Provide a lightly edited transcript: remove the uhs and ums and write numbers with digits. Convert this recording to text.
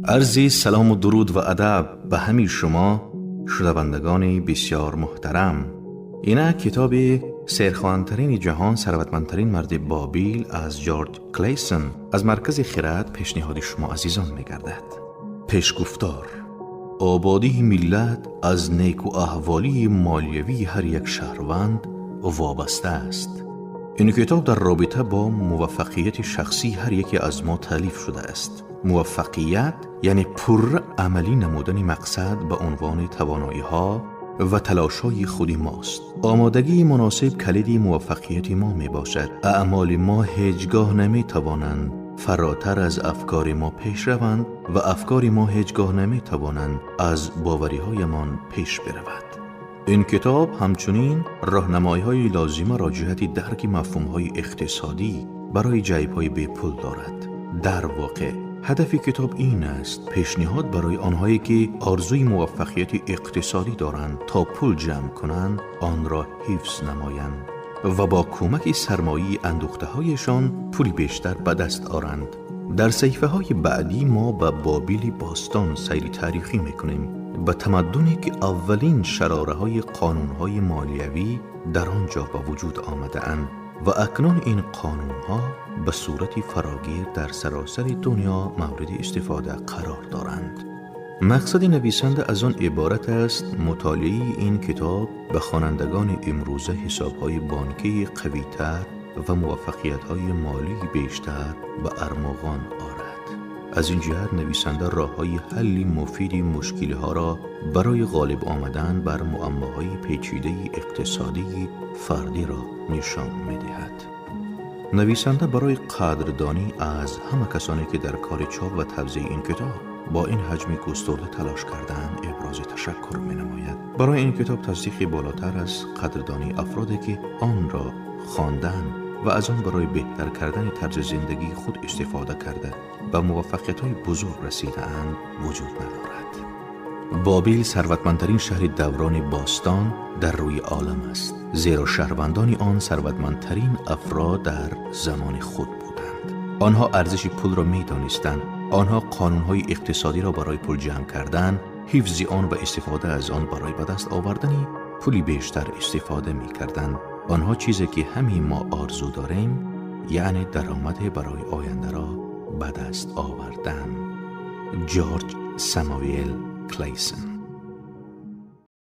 عرض سلام و درود و ادب به همه شما شنوندگان بسیار محترم. اینا کتاب سیرخوانترین جهان، ثروتمندترین مرد بابل از جورج کلیسن از مرکز خرد پیشنهاد شما عزیزان می‌گردد. پیشگفتار: آبادی ملت از نیک و احوالی مالیوی هر یک شهروند وابسته است. این کتاب در رابطه با موفقیت شخصی هر یکی از ما تالیف شده است. موفقیت یعنی پر عملی نمودن مقصد به عنوان توانایی ها و تلاش های خودی ماست. آمادگی مناسب کلید موفقیت ما می باشد. اعمال ما هیچگاه نمی توانند فراتر از افکار ما پیش روند و افکار ما هیچگاه نمی توانند از باوری هایمان پیش برود. این کتاب همچنین راهنمایی‌های لازمه را جهت درک مفهوم‌های اقتصادی برای جیب‌های بی پول دارد. در واقع هدف کتاب این است پیشنهاد برای آنهایی که آرزوی موفقیت اقتصادی دارند تا پول جمع کنند آن را حفظ نمایند و با کمک سرمایه اندوخته‌هایشان پول بیشتر به دست آورند. در صفحه‌های بعدی ما به بابل باستان سیر تاریخی می‌کنیم، به تمدنی که اولین شراره‌های قانون‌های مالیوی در آنجا به وجود آمده‌اند و اکنون این قانون‌ها به صورت فراگیر در سراسر دنیا مورد استفاده قرار دارند. مقصد نویسنده از آن عبارت است مطالعه این کتاب به خوانندگان امروزه حساب‌های بانکی قوی‌تر و موفقیت‌های مالی بیشتر به ارمغان آرد. از این جهت نویسنده راه‌های حل مفید مشکل‌ها را برای غالب آمدن بر معماهای پیچیده اقتصادی فردی را نشان می‌دهد. نویسنده برای قدردانی از همه کسانی که در کار چاپ و توزیع این کتاب با این حجم گسترده تلاش کردند ابراز تشکر می‌نماید. برای این کتاب تصدیقی بالاتر از قدردانی افرادی که آن را خواندند و از آن برای بهتر کردن طرز زندگی خود استفاده کرده به موفقیت‌های بزرگ رسیده‌اند وجود ندارد. بابل ثروتمندترین شهر دوران باستان در روی عالم است، زیرا شهروندان آن ثروتمندترین افراد در زمان خود بودند. آنها ارزش پول را می‌دانستند. آنها قانون‌های اقتصادی را برای پول جمع کردن، حفظ آن و استفاده از آن برای به دست آوردن پولی بیشتر استفاده می‌کردند. آنها چیزی که همه ما آرزو داریم، یعنی درآمد برای آینده را به دست آوردن. جورج ساموئل کلیسن.